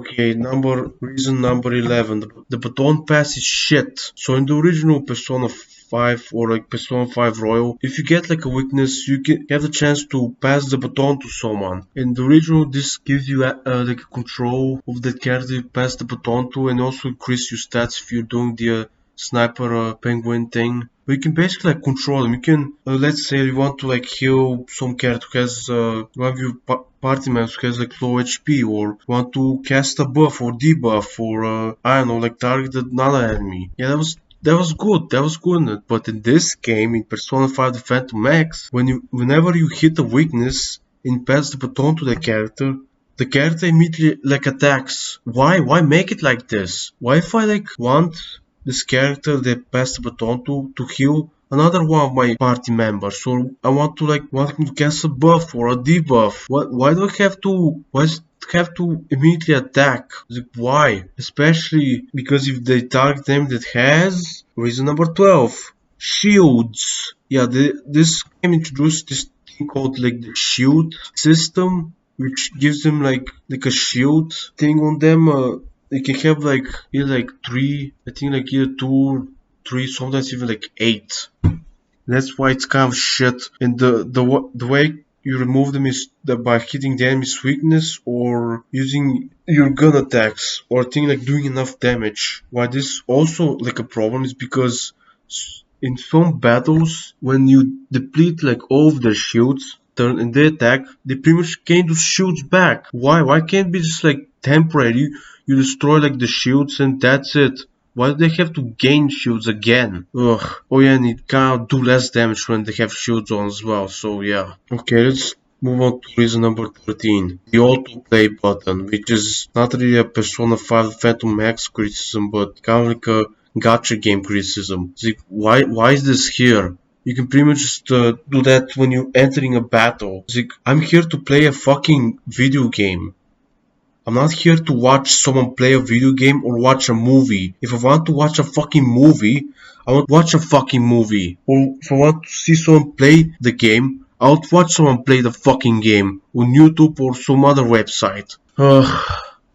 Okay, reason number 11. The baton pass is shit. So in the original Persona 5 or like Persona 5 Royal, if you get like a weakness, you can have the chance to pass the baton to someone. In the original, this gives you like a control of the character you pass the baton to, and also increase your stats if you're doing the sniper penguin thing. But you can basically like control them. You can, let's say you want to like heal some character who has one of your party members who has like low HP, or want to cast a buff or debuff, or I don't know, like target another enemy. Yeah, that was good. That was good. But in this game, in Persona 5 The Phantom X, whenever you hit a weakness and pass the baton to the character immediately like attacks. Why? Why make it like this? Why if I like want this character that passed the baton to heal another one of my party members, or I want him to cast a buff or a debuff? Why do I have to? Why does it have to immediately attack? Like, why? Especially because if they target them that has reason number 12 shields. Yeah, this game introduced this thing called like the shield system, which gives them like a shield thing on them. They can have like either like three, I think like either two, three, sometimes even like eight. That's why it's kind of shit. And the way you remove them is by hitting the enemy's weakness or using your gun attacks or thing like doing enough damage. Why this also like a problem is because in some battles when you deplete like all of their shields turn and they attack, they pretty much gain those shields back. Why can't it be just like temporary? You destroy like the shields and that's it. Why do they have to gain shields again? Ugh. Oh yeah, and it can't do less damage when they have shields on as well, so yeah. Okay, let's move on to reason number 13. The autoplay button, which is not really a Persona 5 Phantom X criticism, but kind of like a gacha game criticism. It's like, why is this here? You can pretty much just do that when you're entering a battle. It's like, I'm here to play a fucking video game. I'm not here to watch someone play a video game or watch a movie. If I want to watch a fucking movie, I want to watch a fucking movie. Or if I want to see someone play the game, I'll watch someone play the fucking game on YouTube or some other website.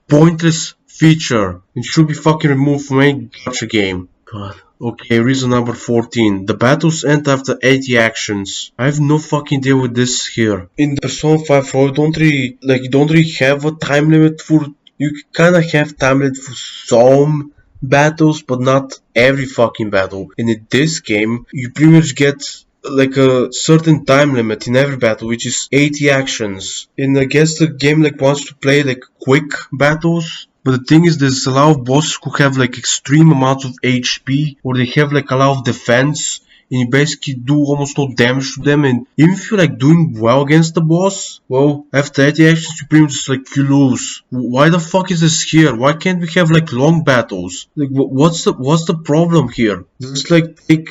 Pointless feature. It should be fucking removed from any gacha game. God. Okay, reason number 14. The battles end after 80 actions. I have no fucking deal with this here. In the Persona 5 Royal, you don't really have a time limit for. You kinda have time limit for some battles, but not every fucking battle. And in this game, you pretty much get like a certain time limit in every battle, which is 80 actions. And I guess the game like wants to play like quick battles. But the thing is, there's a lot of bosses who have like extreme amounts of HP, or they have like a lot of defense, and you basically do almost no damage to them. And even if you're like doing well against the boss, well, after 80 actions, you pretty much just like you lose. Why the fuck is this here? Why can't we have like long battles? Like, what's the problem here? Just like take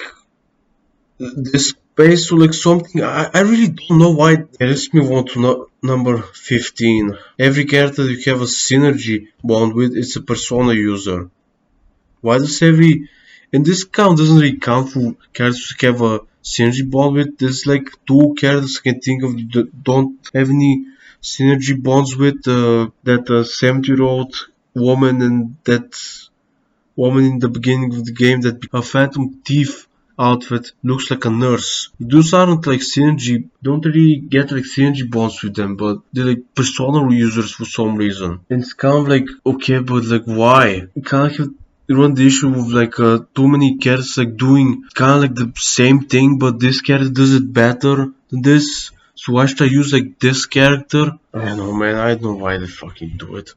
this space to like something. I really don't know why. Let's move on to number 15. Every character you have a synergy bond with is a Persona user. Why does every... And this count doesn't really count for characters you have a synergy bond with. There's like two characters I can think of that don't have any synergy bonds with. That 70-year-old woman and that woman in the beginning of the game, that a phantom thief outfit, looks like a nurse. Those aren't like synergy, don't really get like synergy bonds with them, but they're like Persona users for some reason. And it's kind of like, okay, but like why? You can't have run the issue of like too many characters like doing kind of like the same thing, but this character does it better than this. So why should I use like this character? I don't know, man. I don't know why they fucking do it.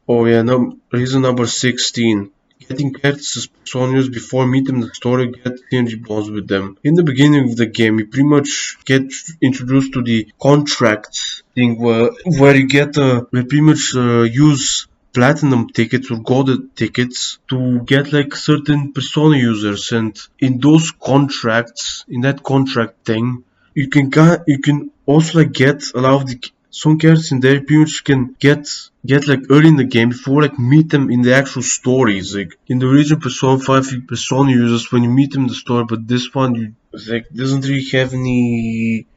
Oh yeah, no, reason number 16. Getting characters as personas before meeting the story, get synergy bonds with them. In the beginning of the game, you pretty much get introduced to the contracts thing where you get we pretty much use platinum tickets or gold tickets to get like certain persona users, and in those contracts, in that contract thing, you can also like get a lot of the some characters in there pretty much can get like early in the game before like meet them in the actual stories. Like in the original Persona 5 Persona users when you meet them in the story, but this one you like doesn't really have any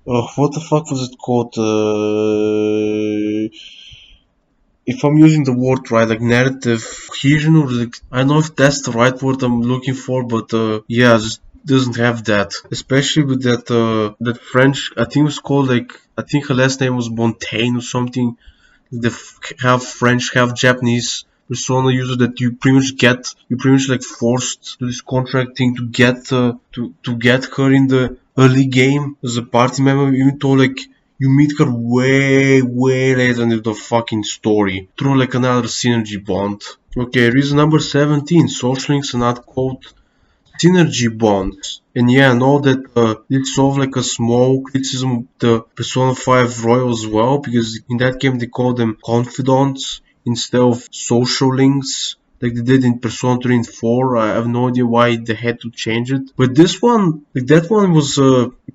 what the fuck was it called? if I'm using the word right, like narrative cohesion, or like, I don't know if that's the right word I'm looking for, but yeah, just doesn't have that. Especially with that French, I think it was called like, I think her last name was Montaigne or something. The half French, half Japanese persona user that you pretty much like forced to this contract thing to get her in the early game as a party member, even though like you meet her way later in the fucking story through like another synergy bond. Okay, reason number 17, social links are not called synergy bonds. And yeah, I know that it's sort of like a small criticism of the Persona 5 Royal as well, because in that game they call them confidants instead of social links, like they did in Persona 3 and 4. I have no idea why they had to change it. But this one, like that one was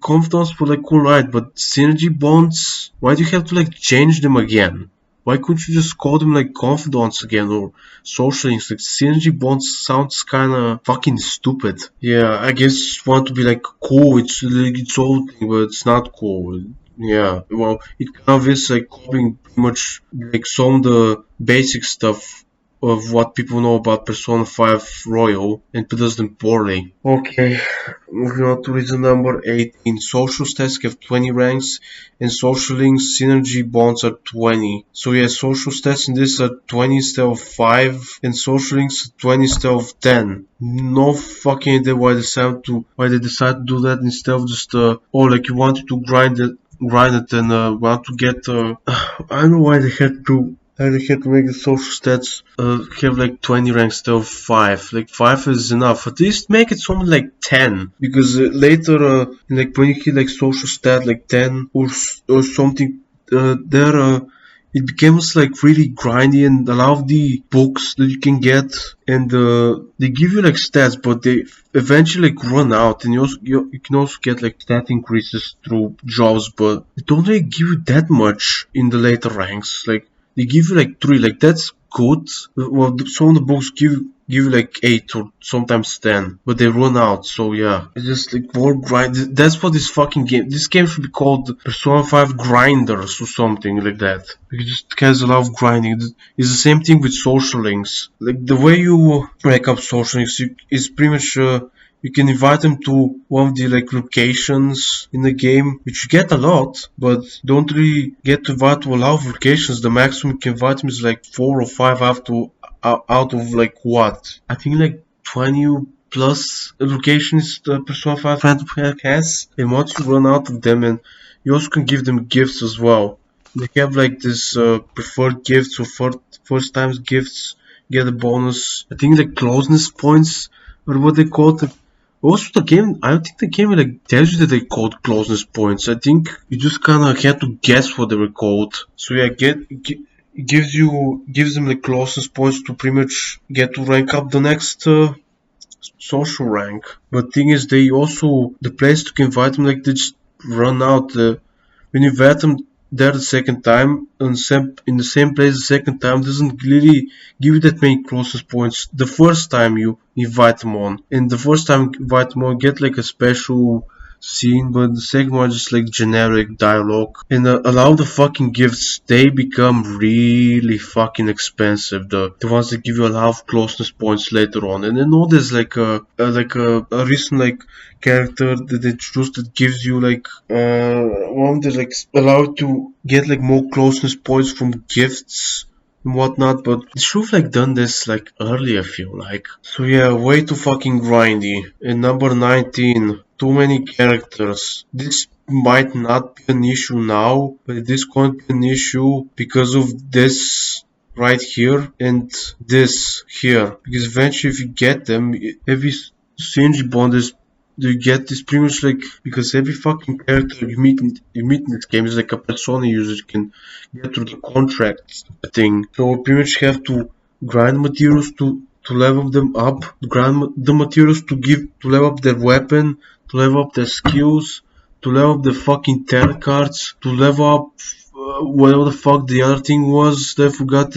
confidants were like alright, but synergy bonds, why do you have to like change them again? Why couldn't you just call them like confidants again, or social links? Like synergy bonds sounds kinda fucking stupid. Yeah, I guess want to be like cool, it's like its own thing, but it's not cool. Yeah, well, it kind of is like copying pretty much like some of the basic stuff of what people know about Persona 5 Royal and does them poorly. Okay, moving on to reason number 18. Social stats have 20 ranks and social links synergy bonds are 20. So yeah, social stats in this are 20 instead of 5 and social links are 20 instead of 10. No fucking idea why they decided to do that instead of just like you wanted to grind it and want to get I don't know why they had to make the social stats have like 20 ranks instead of 5. Like 5 is enough. At least make it something like 10. Because later, like when you hit like social stat like 10 or something, there it becomes like really grindy, and a lot of the books that you can get and they give you like stats, but they eventually like run out, and you can also get like stat increases through jobs, but they don't really give you that much in the later ranks. Like they give you like 3, like that's good. Well, some of the books give you like 8 or sometimes 10, but they run out. So yeah, it's just like more grind. That's what this game should be called Persona 5 Grinders or something like that. It just has a lot of grinding. It's the same thing with social links. Like the way you break up social links is pretty much you can invite them to one of the like locations in the game, which you get a lot, but don't really get to invite to a lot of locations. The maximum you can invite them is like 4 or 5 out of like what? I think like 20 plus locations the Persona 5 Phantom has, and once you run out of them, and you also can give them gifts as well. They have like this preferred gifts or first times gifts, get a bonus. I think the closeness points or what they call it. Also, the game, I don't think the game like tells you that they called closeness points. I think you just kind of had to guess what they were called. So yeah, it gives them like closeness points to pretty much get to rank up the next social rank. But thing is, they also the place to invite them like they just run out. When you invite them there the second time in the same place the second time doesn't really give you that many closest points the first time you invite them on, and the first time you invite them on get like a special scene, but the second one just like generic dialogue, and a lot of the fucking gifts they become really fucking expensive, the ones that give you a lot of closeness points later on. And I know there's like a recent like character that they choose that gives you like one that's like allowed to get like more closeness points from gifts and whatnot, but they should have like done this like early, I feel like. So yeah, way too fucking grindy. And number 19, too many characters. This might not be an issue now, but it is going to be an issue because of this right here and this here. Because eventually if you get them, every synergy bond is you get this pretty much like, because every fucking character you meet in this game is like a persona user you can get through the contract thing. So you pretty much have to grind materials to level them up, grind the materials to level up their weapon, to level up their skills, to level up the fucking tarot cards, to level up whatever the fuck the other thing was that I forgot.